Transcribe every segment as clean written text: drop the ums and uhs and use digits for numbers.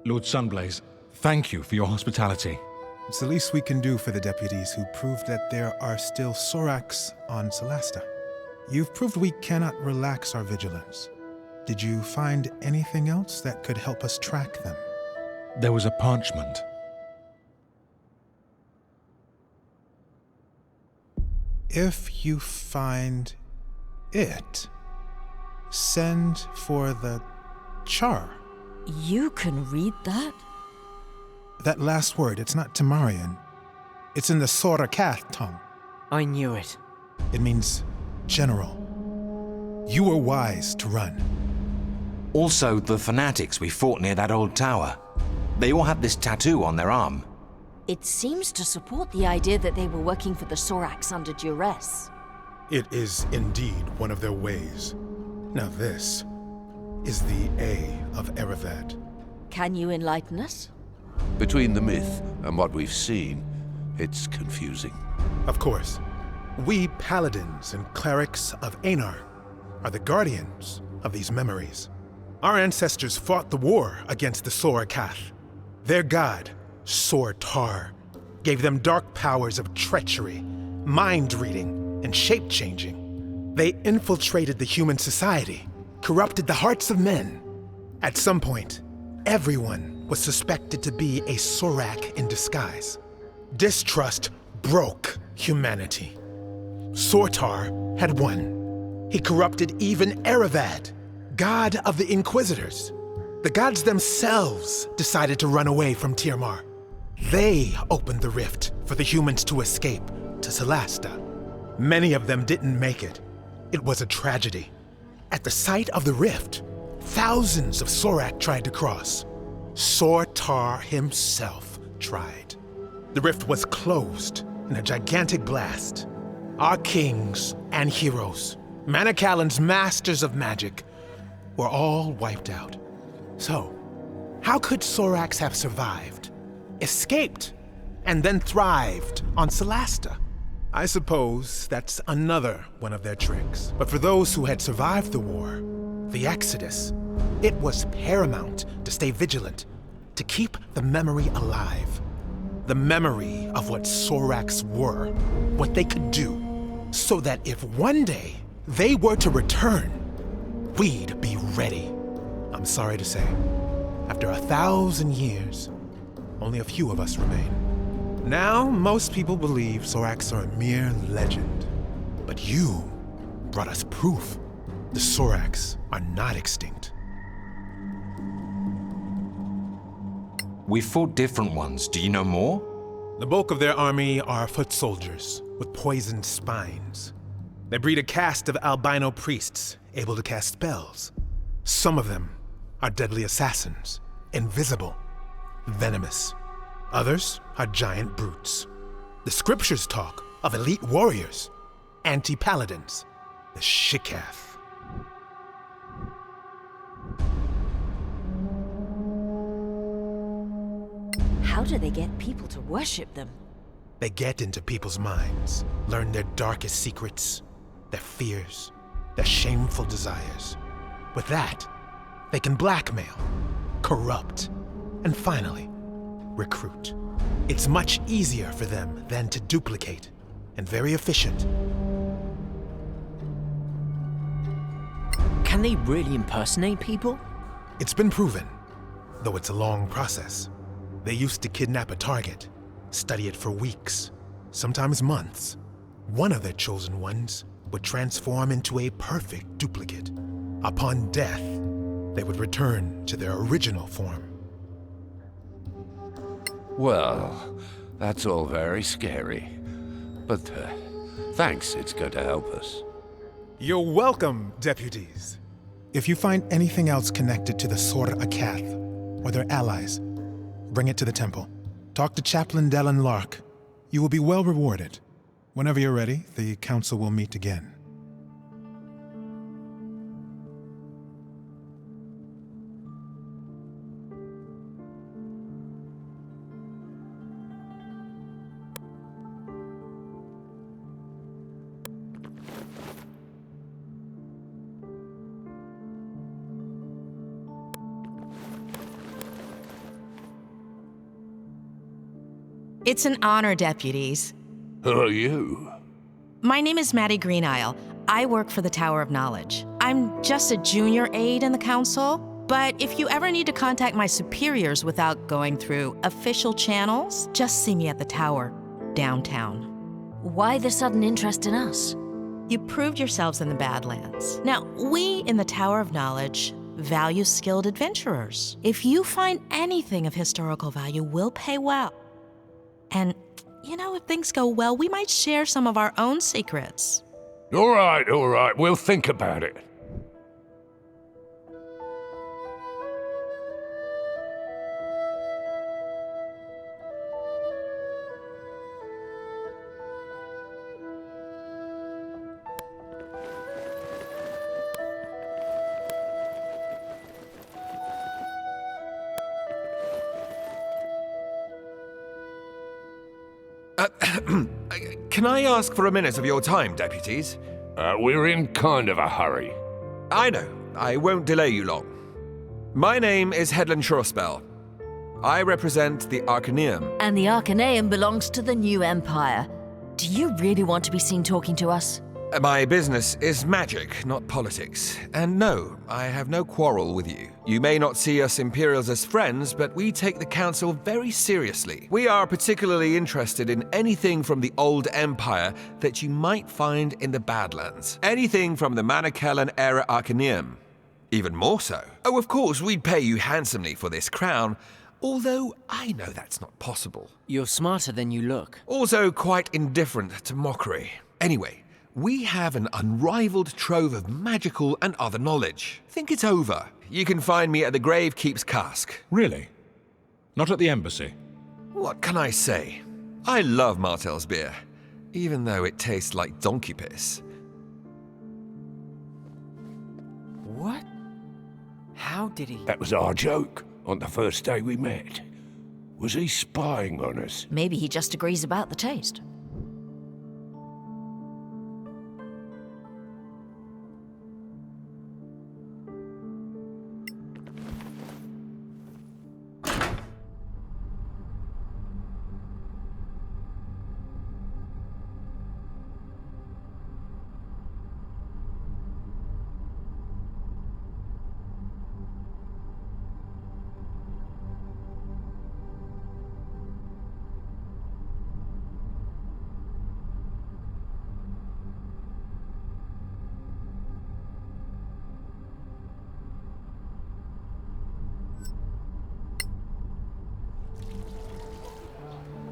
Lord Sunblaze, thank you for your hospitality. It's the least we can do for the deputies who proved that there are still Sorax on Solasta. You've proved we cannot relax our vigilance. Did you find anything else that could help us track them? There was a parchment. If you find it, send for the char. You can read that? That last word, it's not Temarian. It's in the Sorakath tongue. I knew it. It means general. You were wise to run. Also, the fanatics we fought near that old tower. They all had this tattoo on their arm. It seems to support the idea that they were working for the Sorax under duress. It is indeed one of their ways. Now this is the A of Erevad. Can you enlighten us? Between the myth and what we've seen, it's confusing. Of course, we paladins and clerics of Einar are the guardians of these memories. Our ancestors fought the war against the Sorakath. Their god, Sortar, gave them dark powers of treachery, mind-reading, and shape-changing. They infiltrated the human society, corrupted the hearts of men. At some point, everyone was suspected to be a Sorak in disguise. Distrust broke humanity. Sortar had won. He corrupted even Erevad, god of the Inquisitors. The gods themselves decided to run away from Tirmar. They opened the rift for the humans to escape to Solasta. Many of them didn't make it. It was a tragedy. At the site of the rift, thousands of Sorak tried to cross. Sortar himself tried. The rift was closed in a gigantic blast. Our kings and heroes, Manicalan's masters of magic, were all wiped out. So, how could Sorax have survived, escaped, and then thrived on Solasta? I suppose that's another one of their tricks. But for those who had survived the war, the Exodus, it was paramount to stay vigilant, to keep the memory alive. The memory of what Sorax were, what they could do, so that if one day they were to return, we'd be ready. I'm sorry to say, after 1,000 years, only a few of us remain. Now, most people believe Sorax are a mere legend. But you brought us proof. The Sorax are not extinct. We fought different ones. Do you know more? The bulk of their army are foot soldiers with poisoned spines. They breed a caste of albino priests able to cast spells. Some of them are deadly assassins, invisible, venomous. Others are giant brutes. The scriptures talk of elite warriors, anti-paladins, the Shikath. How do they get people to worship them? They get into people's minds, learn their darkest secrets, their fears, their shameful desires. With that, they can blackmail, corrupt, and finally, recruit. It's much easier for them than to duplicate, and very efficient. Can they really impersonate people? It's been proven, though it's a long process. They used to kidnap a target, study it for weeks, sometimes months. One of their chosen ones would transform into a perfect duplicate. Upon death, they would return to their original form. Well, that's all very scary. But thanks, it's good to help us. You're welcome, deputies. If you find anything else connected to the Sor Akath or their allies, bring it to the temple. Talk to Chaplain Dallin Lark. You will be well rewarded. Whenever you're ready, the council will meet again. It's an honor, deputies. Who are you? My name is Maddie Greenisle. I work for the Tower of Knowledge. I'm just a junior aide in the council, but if you ever need to contact my superiors without going through official channels, just see me at the tower, downtown. Why the sudden interest in us? You proved yourselves in the Badlands. Now, we in the Tower of Knowledge value skilled adventurers. If you find anything of historical value, we'll pay well. And, if things go well, we might share some of our own secrets. All right, we'll think about it. Can I ask for a minute of your time, deputies? We're in kind of a hurry. I know. I won't delay you long. My name is Headland Shorespell. I represent the Arcaneum. And the Arcaneum belongs to the New Empire. Do you really want to be seen talking to us? My business is magic, not politics. And no, I have no quarrel with you. You may not see us Imperials as friends, but we take the Council very seriously. We are particularly interested in anything from the old Empire that you might find in the Badlands. Anything from the Manicellan era Arcaneum. Even more so. Oh, of course, we'd pay you handsomely for this crown, although I know that's not possible. You're smarter than you look. Also quite indifferent to mockery. Anyway, we have an unrivaled trove of magical and other knowledge. Think it over. You can find me at the Gravekeep's Cask. Really? Not at the embassy? What can I say? I love Martell's beer, even though it tastes like donkey piss. What? How did he... That was our joke on the first day we met. Was he spying on us? Maybe he just agrees about the taste.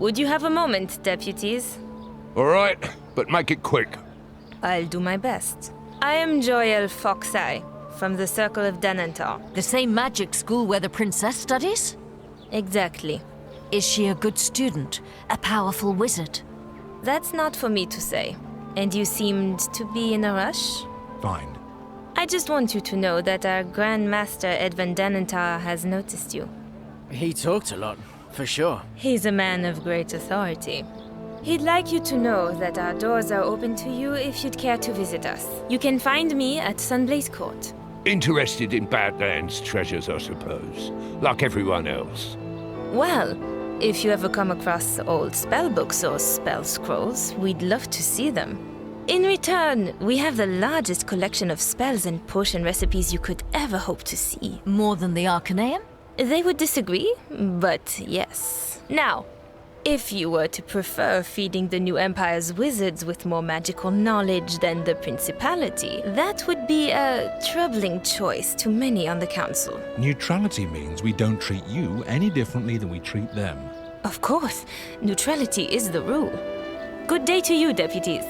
Would you have a moment, deputies? All right, but make it quick. I'll do my best. I am Joel Foxeye, from the Circle of Denantar. The same magic school where the princess studies? Exactly. Is she a good student? A powerful wizard? That's not for me to say. And you seemed to be in a rush? Fine. I just want you to know that our Grand Master Edvin Denantar has noticed you. He talked a lot, for sure. He's a man of great authority. He'd like you to know that our doors are open to you if you'd care to visit us. You can find me at Sunblaze Court. Interested in Badlands treasures, I suppose, like everyone else. Well, if you ever come across old spellbooks or spell scrolls, we'd love to see them. In return, we have the largest collection of spells and potion recipes you could ever hope to see. More than the Arcaneum? They would disagree, but yes. Now, if you were to prefer feeding the New Empire's wizards with more magical knowledge than the Principality, that would be a troubling choice to many on the Council. Neutrality means we don't treat you any differently than we treat them. Of course, neutrality is the rule. Good day to you, deputies.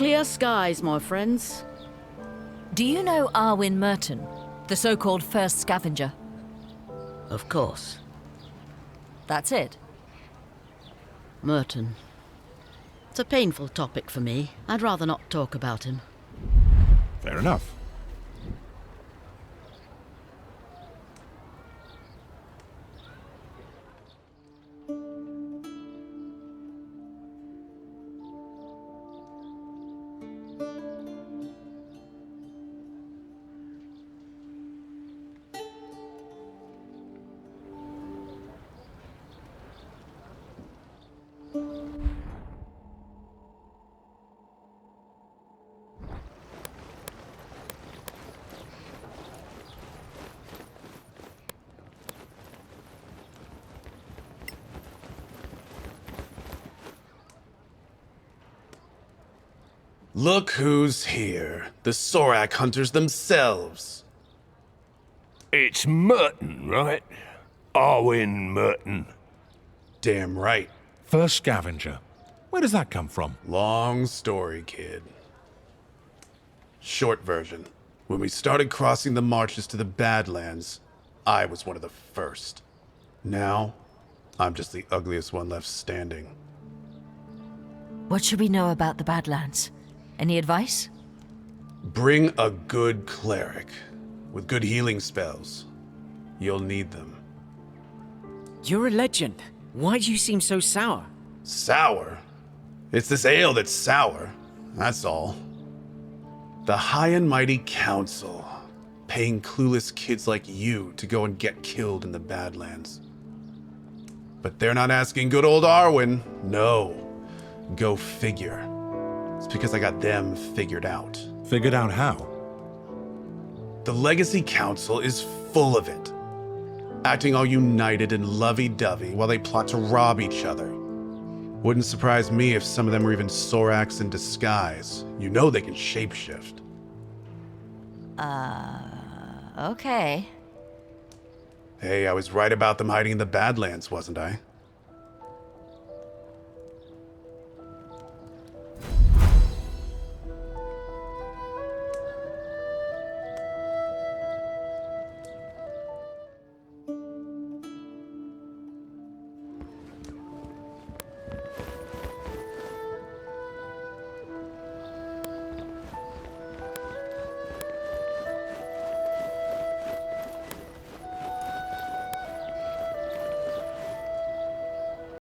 Clear skies, my friends. Do you know Arwin Merton, the so-called first scavenger? Of course. That's it. Merton. It's a painful topic for me. I'd rather not talk about him. Fair enough. Look who's here. The Sorak hunters themselves. It's Merton, right? Arwin Merton. Damn right. First scavenger. Where does that come from? Long story, kid. Short version. When we started crossing the marches to the Badlands, I was one of the first. Now, I'm just the ugliest one left standing. What should we know about the Badlands? Any advice? Bring a good cleric with good healing spells. You'll need them. You're a legend. Why do you seem so sour? Sour? It's this ale that's sour. That's all. The High and Mighty Council, paying clueless kids like you to go and get killed in the Badlands. But they're not asking good old Arwin. No. Go figure. It's because I got them figured out. Figured out how? The Legacy Council is full of it. Acting all united and lovey-dovey while they plot to rob each other. Wouldn't surprise me if some of them were even Soraks in disguise. You know they can shapeshift. Okay. Hey, I was right about them hiding in the Badlands, wasn't I?